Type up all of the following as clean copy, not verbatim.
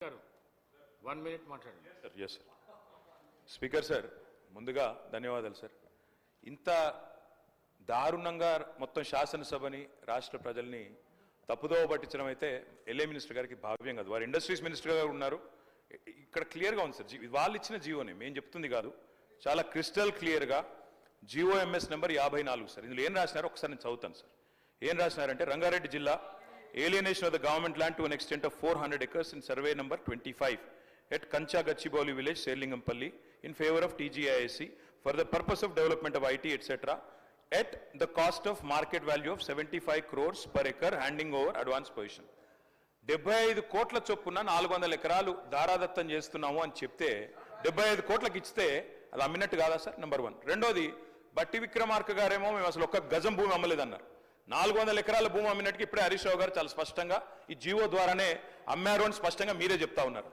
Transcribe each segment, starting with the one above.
1 minute మాట్లాడండి sir. Yes sir. Speaker sir, ముందుగా ధన్యవాదాలు సార్. ఇంత దారుణంగా మొత్తం శాసనసభని రాష్ట్ర ప్రజల్ని తప్పుదోవ పట్టించడం అయితే ఎల్ఏ మినిస్టర్ గారికి భావ్యం కాదు. వారు ఇండస్ట్రీస్ మినిస్టర్ గారు ఉన్నారు. ఇక్కడ క్లియర్గా ఉంది సార్, వాళ్ళు ఇచ్చిన జీవోని మేము చెప్తుంది కాదు, చాలా క్రిస్టల్ క్లియర్గా GOMS నెంబర్ 54 సార్. ఇందులో ఏం రాసినారో ఒకసారి నేను చదువుతాను సార్. ఏం రాసినారంటే, రంగారెడ్డి జిల్లా alienation of the government land to an extent of 400 acres in survey number 25 at Kancha Gachibowli village, Serlingampalli, in favor of TGISC for the purpose of development of IT, etc. at the cost of market value of 75 crores per acre, handing over advance position. 75 కోట్ల చొప్పున 400 ఎకరాలు దారాదత్తం చేస్తున్నాము అని చెప్తే 75 కోట్లకు ఇస్తే అది అమ్మినట్టు కాదా సార్? నెంబర్ 1. రెండోది, బట్టి విక్రమార్క గారేమో మేము అసలు ఒక్క గజం భూమి అమ్మలేదన్నారు. 400 ఎకరాల భూమి అమ్మినట్టుగా ఇప్పుడే హరీష్ రావు గారు చాలా స్పష్టంగా ఈ జీవో ద్వారానే అమ్మారు అని స్పష్టంగా మీరే చెప్తా ఉన్నారు.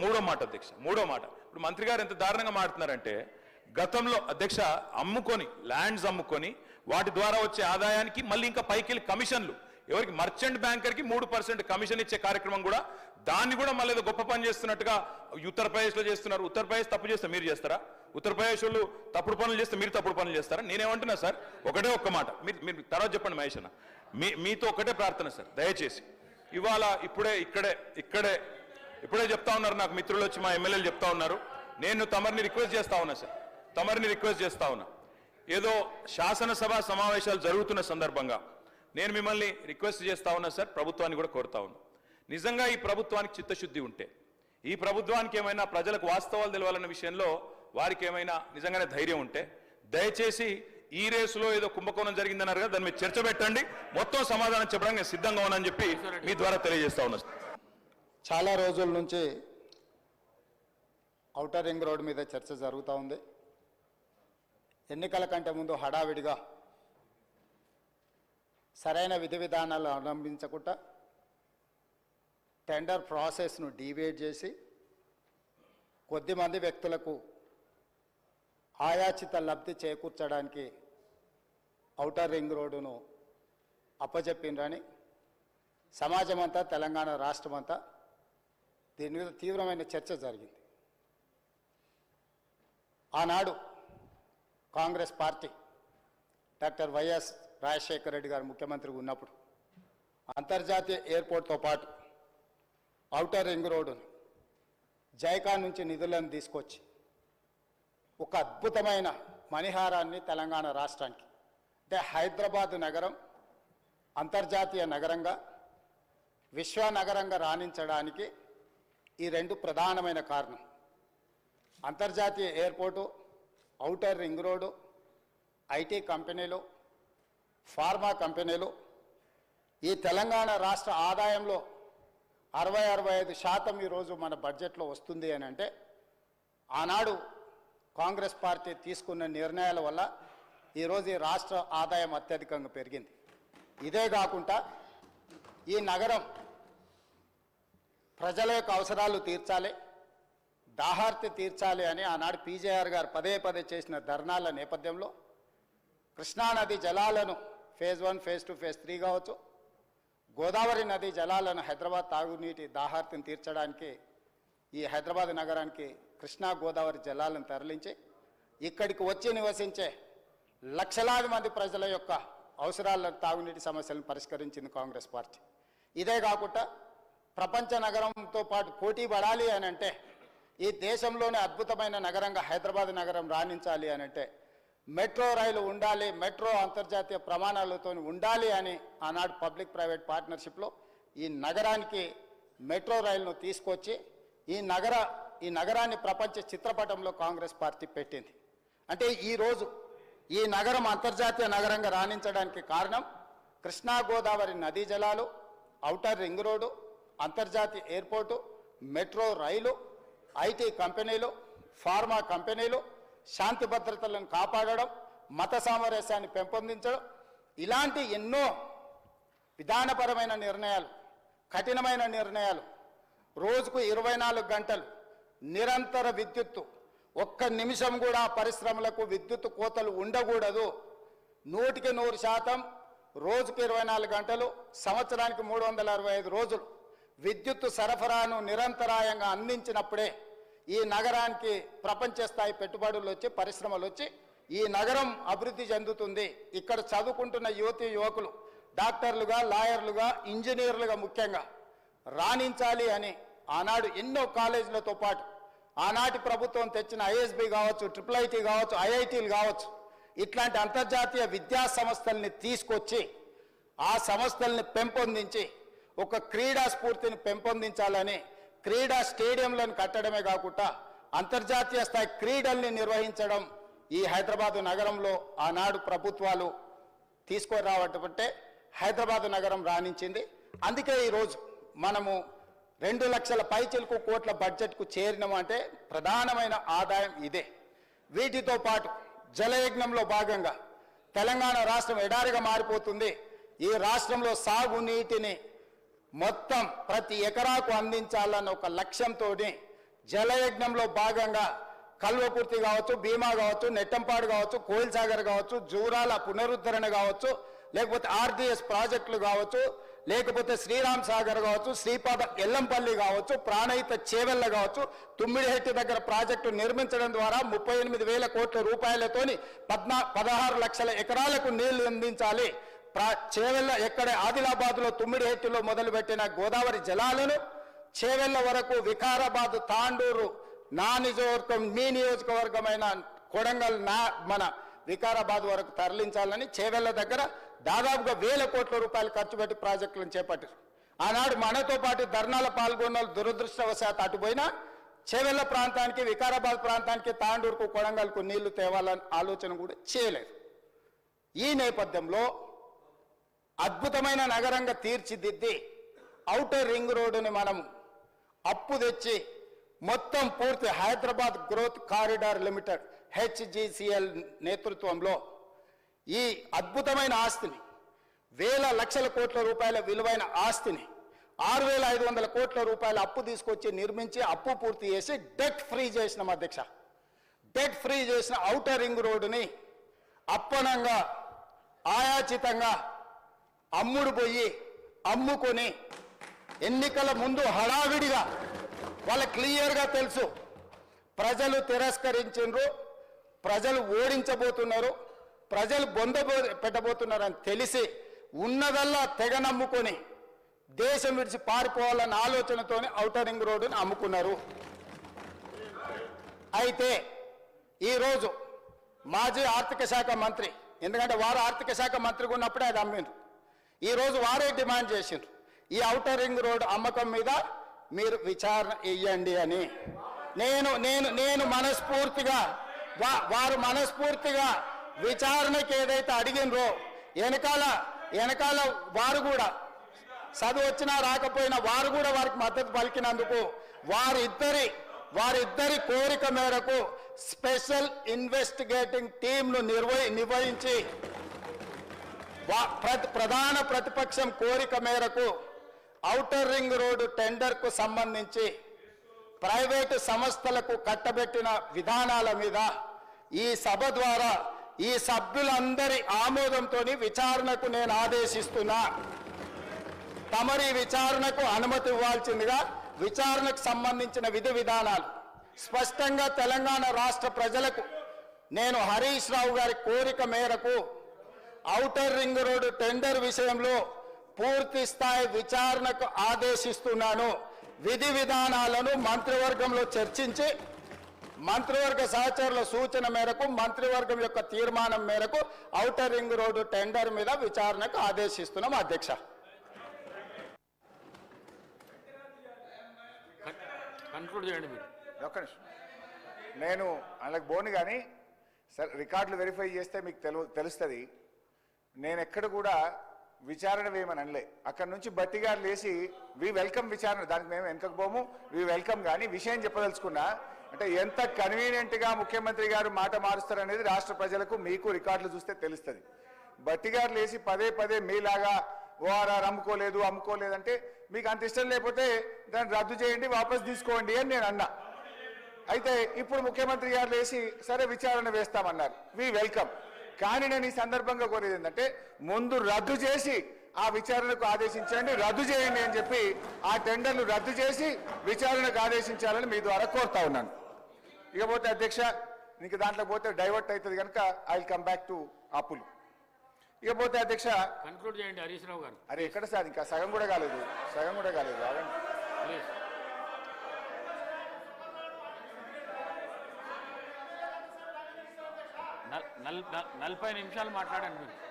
మూడో మాట అధ్యక్ష, మూడో మాట, ఇప్పుడు మంత్రి గారు ఎంత దారుణంగా మాట్లాడుతున్నారంటే, గతంలో అధ్యక్ష అమ్ముకొని ల్యాండ్స్ అమ్ముకొని వాటి ద్వారా వచ్చే ఆదాయానికి మళ్ళీ ఇంకా పైకి కమిషన్లు, ఎవరికి మర్చెంట్ బ్యాంకర్కి 3% కమిషన్ ఇచ్చే కార్యక్రమం కూడా, దాన్ని కూడా మళ్ళీ ఏదో గొప్ప పని చేస్తున్నట్టుగా ఉత్తరప్రదేశ్లో చేస్తున్నారు. ఉత్తరప్రదేశ్ తప్పు చేస్తే మీరు చేస్తారా? ఉత్తరప్రదేశ్ వాళ్ళు తప్పుడు పనులు చేస్తే మీరు తప్పుడు పనులు చేస్తారా? నేనేమంటున్నా సార్, ఒకటే ఒక్క మాట, మీరు తర్వాత చెప్పండి మహేష్ అన్న, మీతో ఒకటే ప్రార్థన సార్, దయచేసి ఇవాళ ఇప్పుడే చెప్తా ఉన్నారు, నాకు మిత్రులు వచ్చి మా ఎమ్మెల్యేలు చెప్తా ఉన్నారు, నేను తమరిని రిక్వెస్ట్ చేస్తా ఉన్నా సార్, ఏదో శాసనసభ సమావేశాలు జరుగుతున్న సందర్భంగా నేను మిమ్మల్ని రిక్వెస్ట్ చేస్తా ఉన్నా సార్, ప్రభుత్వాన్ని కూడా కోరుతా ఉన్నా, నిజంగా ఈ ప్రభుత్వానికి చిత్తశుద్ధి ఉంటే, ఈ ప్రభుత్వానికి ఏమైనా ప్రజలకు వాస్తవాలు తెలవాలన్న విషయంలో వారికి ఏమైనా నిజంగానే ధైర్యం ఉంటే, దయచేసి ఈ రేసులో ఏదో కుంభకోణం జరిగిందన్నారు కదా, దాని మీద చర్చ పెట్టండి, మొత్తం సమాధానం చెప్పడానికి నేను సిద్ధంగా ఉన్నానని చెప్పి మీ ద్వారా తెలియజేస్తా ఉన్నా. చాలా రోజుల నుంచి ఔటర్ రింగ్ రోడ్ మీద చర్చ జరుగుతూ ఉంది. ఎన్నికల కంటే ముందు హడావిడిగా సరైన విధి విధానాలు అవలంబించకుండా టెండర్ ప్రాసెస్ను డీవియేట్ చేసి కొద్దిమంది వ్యక్తులకు ఆయాచిత లబ్ధి చేకూర్చడానికి ఔటర్ రింగ్ రోడ్డును అప్పచెప్పిండ్రని సమాజం అంతా, తెలంగాణ రాష్ట్రం అంతా దీని మీద తీవ్రమైన చర్చ జరిగింది. ఆనాడు Congress party doctor YS Rajasekhara Reddy గారు ముఖ్యమంత్రిగా ఉన్నప్పుడు అంతర్జాతీయ ఎయిర్పోర్ట్తో పాటు ఔటర్ రింగ్ రోడ్డును జైకా నుంచి నిధులను తీసుకొచ్చి ఒక అద్భుతమైన మణిహారాన్ని తెలంగాణ రాష్ట్రానికి, అంటే హైదరాబాదు నగరం అంతర్జాతీయ నగరంగా, విశ్వనగరంగా రాణించడానికి ఈ రెండు ప్రధానమైన కారణం. అంతర్జాతీయ airport, outer ring road, IT కంపెనీలు, ఫార్మా కంపెనీలు. ఈ తెలంగాణ రాష్ట్ర ఆదాయంలో 60-65% ఈరోజు మన బడ్జెట్లో వస్తుంది అని అంటే, ఆనాడు కాంగ్రెస్ పార్టీ తీసుకున్న నిర్ణయాల వల్ల ఈరోజు ఈ రాష్ట్ర ఆదాయం అత్యధికంగా పెరిగింది. ఇదే కాకుండా ఈ నగరం ప్రజల యొక్క అవసరాలు తీర్చాలి, దాహార్తి తీర్చాలి అని ఆనాడు PJR గారు పదే చేసిన ధర్నాల నేపథ్యంలో కృష్ణానది జలాలను ఫేజ్ 1, ఫేజ్ 2, ఫేజ్ 3 కావచ్చు, గోదావరి నది జలాలను హైదరాబాద్ తాగునీటి దాహార్తిని తీర్చడానికి ఈ హైదరాబాద్ నగరానికి కృష్ణా గోదావరి జలాలను తరలించి ఇక్కడికి వచ్చి నివసించే లక్షలాది మంది ప్రజల యొక్క అవసరాలను, తాగునీటి సమస్యలను పరిష్కరించింది కాంగ్రెస్ పార్టీ. ఇదే కాకుండా ప్రపంచ నగరంతో పాటు పోటీ పడాలి అని అంటే, ఈ దేశంలోనే అద్భుతమైన నగరంగా హైదరాబాద్ నగరం రాణించాలి అని అంటే మెట్రో రైలు ఉండాలి, మెట్రో అంతర్జాతీయ ప్రమాణాలతో ఉండాలి అని ఆనాడు పబ్లిక్ ప్రైవేట్ పార్ట్నర్షిప్లో ఈ నగరానికి మెట్రో రైలును తీసుకొచ్చి ఈ నగరాన్ని ప్రపంచ చిత్రపటంలో కాంగ్రెస్ పార్టీ పెట్టింది. అంటే ఈరోజు ఈ నగరం అంతర్జాతీయ నగరంగా రాణించడానికి కారణం కృష్ణా గోదావరి నదీ జలాలు, ఔటర్ రింగ్ రోడ్డు, అంతర్జాతీయ ఎయిర్పోర్టు, మెట్రో రైలు, IT కంపెనీలు, ఫార్మా కంపెనీలు, శాంతి భద్రతలను కాపాడడం, మత సామరస్యాన్ని పెంపొందించడం, ఇలాంటి ఎన్నో విధానపరమైన నిర్ణయాలు, కఠినమైన నిర్ణయాలు, రోజుకు 24 గంటలు నిరంతర విద్యుత్తు, ఒక్క నిమిషం కూడా పరిశ్రమలకు విద్యుత్ కోతలు ఉండకూడదు, 100% రోజుకు 24 గంటలు, సంవత్సరానికి 365 రోజులు విద్యుత్ సరఫరాను నిరంతరాయంగా అందించినప్పుడే ఈ నగరానికి ప్రపంచ స్థాయి పెట్టుబడులు వచ్చి పరిశ్రమలు వచ్చి ఈ నగరం అభివృద్ధి చెందుతుంది. ఇక్కడ చదువుకుంటున్న యువతీ యువకులు డాక్టర్లుగా, లాయర్లుగా, ఇంజనీర్లుగా ముఖ్యంగా రాణించాలి అని ఆనాడు ఎన్నో కాలేజీలతో పాటు ఆనాటి ప్రభుత్వం తెచ్చిన ఐఎస్బి కావచ్చు, IIIT కావచ్చు, ఐఐటీలు కావచ్చు, ఇట్లాంటి అంతర్జాతీయ విద్యా సంస్థల్ని తీసుకొచ్చి ఆ సంస్థల్ని పెంపొందించి ఒక క్రీడా స్ఫూర్తిని పెంపొందించాలని క్రీడా స్టేడియంలను కట్టడమే కాకుండా అంతర్జాతీయ స్థాయి క్రీడల్ని నిర్వహించడం ఈ హైదరాబాదు నగరంలో ఆనాడు ప్రభుత్వాలు తీసుకురావటంటే హైదరాబాదు నగరం రాణించింది. అందుకే ఈరోజు మనము 2 లక్షల పైచిలకు కోట్ల బడ్జెట్కు చేరినామంటే ప్రధానమైన ఆదాయం ఇదే. వీటితో పాటు జలయజ్ఞంలో భాగంగా తెలంగాణ రాష్ట్రం ఎడారిగా మారిపోతుంది. ఈ రాష్ట్రంలో సాగునీటిని మొత్తం ప్రతి ఎకరాకు అందించాలన్న ఒక లక్ష్యంతో జలయజ్ఞంలో భాగంగా కల్వకుర్తి కావచ్చు, భీమా కావచ్చు, నెట్టంపాడు కావచ్చు, కోయిల్ సాగర్ కావచ్చు, జూరాల పునరుద్ధరణ కావచ్చు, లేకపోతే RDS ప్రాజెక్టులు కావచ్చు, లేకపోతే శ్రీరామ్ సాగర్ కావచ్చు, శ్రీపాద ఎల్లంపల్లి కావచ్చు, ప్రాణహిత చేవెళ్ళ కావచ్చు, తుమ్మిడిహెట్టి దగ్గర ప్రాజెక్టు నిర్మించడం ద్వారా 38,000 కోట్ల రూపాయలతోని 16 లక్షల ఎకరాలకు నీళ్లు అందించాలి. చేవెళ్ళ ఎక్కడ ఆదిలాబాద్లో తుమ్మిడిహెట్టిలో మొదలుపెట్టిన గోదావరి జలాలను చేవెళ్ళ వరకు వికారాబాద్, తాండూరు నా నియోజకవర్గం, మీ నియోజకవర్గమైన కొడంగల్ మన వికారాబాద్ వరకు తరలించాలని చేవెళ్ళ దగ్గర దాదాపుగా 1,000 కోట్ల రూపాయలు ఖర్చు పెట్టి ప్రాజెక్టులను చేపట్టారు. ఆనాడు మనతో పాటు ధర్నాల పాల్గొన్న దురదృష్టవశాత్తు అటుపోయినా చేవెళ్ళ ప్రాంతానికి, వికారాబాద్ ప్రాంతానికి, తాండూరుకు, కొడంగల్కు నీళ్లు తేవాలని ఆలోచన కూడా చేయలేదు. ఈ నేపథ్యంలో అద్భుతమైన నగరంగా తీర్చిదిద్ది ఔటర్ రింగ్ రోడ్డుని మనం అప్పు తెచ్చి మొత్తం పూర్తి Hyderabad growth corridor limited HGCL నేతృత్వంలో ఈ అద్భుతమైన ఆస్తిని 1,000 లక్షల కోట్ల రూపాయల విలువైన ఆస్తిని 6,500 కోట్ల రూపాయల అప్పు తీసుకొచ్చి నిర్మించి అప్పు పూర్తి చేసి డెట్ ఫ్రీ చేసిన అధ్యక్ష. డెట్ ఫ్రీ చేసిన ఔటర్ రింగ్ రోడ్డుని అప్పనంగా ఆయాచితంగా అమ్ముడు పోయి అమ్ముకొని ఎన్నికల ముందు హడావిడిగా వాళ్ళకి క్లియర్గా తెలుసు ప్రజలు తిరస్కరించారు, ప్రజలు ఓడించబోతున్నారు, ప్రజలు బొంద పెట్టబోతున్నారు అని తెలిసి ఉన్నదల్లా తెగ నమ్ముకొని దేశం విడిచి పారిపోవాలన్న ఆలోచనతోనే ఔటర్ రింగ్ రోడ్డుని అమ్ముకున్నారు. అయితే ఈరోజు మాజీ ఆర్థిక శాఖ మంత్రి, ఎందుకంటే వారు ఆర్థిక శాఖ మంత్రిగా ఉన్నప్పుడే అది అమ్మిండ్రు, ఈరోజు వారే డిమాండ్ చేసిండ్రు ఈ ఔటర్ రింగ్ రోడ్ అమ్మకం మీద మీరు విచారణ ఇయ్యండి అని. నేను మనస్ఫూర్తిగా వారు మనస్ఫూర్తిగా విచారణకి ఏదైతే అడిగినరో వెనకాల వారు కూడా చదువు వచ్చినా రాకపోయినా వారు కూడా వారికి మద్దతు పలికినందుకు వారిద్దరి కోరిక మేరకు స్పెషల్ ఇన్వెస్టిగేటింగ్ టీంను నిర్వహించి ప్రధాన ప్రతిపక్షం కోరిక మేరకు ఔటర్ రింగ్ రోడ్డు టెండర్కు సంబంధించి ప్రైవేటు సంస్థలకు కట్టబెట్టిన విధానాల మీద ఈ సభ ద్వారా ఈ సభ్యులందరి ఆమోదంతో విచారణకు నేను ఆదేశిస్తున్నా. తమరి విచారణకు అనుమతి ఇవ్వాల్సిందిగా విచారణకు సంబంధించిన విధి విధానాలు స్పష్టంగా తెలంగాణ రాష్ట్ర ప్రజలకు నేను హరీష్ రావు గారి కోరిక మేరకు ఔటర్ రింగ్ రోడ్డు టెండర్ విషయంలో పూర్తి స్థాయి విచారణకు ఆదేశిస్తున్నాను. విధి విధానాలను మంత్రివర్గంలో చర్చించి మంత్రివర్గ సహచరుల సూచన మేరకు మంత్రివర్గం యొక్క తీర్మానం మేరకు ఔటర్ రింగ్ రోడ్డు టెండర్ మీద విచారణకు ఆదేశిస్తున్నాం అధ్యక్ష. నేను అలాగ బోను కానీ సార్ రికార్డులు వెరిఫై చేస్తే మీకు తెలుస్తుంది. నేను ఎక్కడ కూడా విచారణ వేయమని అనలే. అక్కడి నుంచి బట్టి గారు లేచి వి వెల్కమ్ విచారణ, దానికి మేము వెనకకు పోము, వి వెల్కమ్. కానీ విషయం చెప్పదలుచుకున్నా అంటే ఎంత కన్వీనియంట్గా ముఖ్యమంత్రి గారు మాట మారుస్తారనేది రాష్ట్ర ప్రజలకు మీకు రికార్డులు చూస్తే తెలుస్తుంది. బట్టి గారు లేచి పదే మీలాగా ఓఆర్ఆర్ అమ్ముకోలేదంటే మీకు అంత ఇష్టం లేకపోతే దాన్ని రద్దు చేయండి, వాపస్ తీసుకోండి అని నేను అన్నా. అయితే ఇప్పుడు ముఖ్యమంత్రి గారు లేచి సరే విచారణ వేస్తామన్నారు, వి వెల్కమ్. కానీ నేను ఈ సందర్భంగా కోరేది ఏంటంటే ముందు రద్దు చేసి ఆ విచారణకు ఆదేశించండి, రద్దు చేయండి అని చెప్పి ఆ టెండర్లు రద్దు చేసి విచారణకు ఆదేశించాలని మీ ద్వారా కోరుతా ఉన్నాను. ఇకపోతే అధ్యక్ష, నీకు దాంట్లో పోతే డైవర్ట్ అవుతుంది కనుక I will come back to అప్పులు. ఇకపోతే అధ్యక్ష, కన్క్లూడ్ చేయండి హరీష్ రావు గారు. అరే ఎక్కడ సార్, ఇంకా సగం కూడా కాలేదు. ఆగండి. ప్లీజ్. 40 నిమిషాలు మాట్లాడండి మీరు.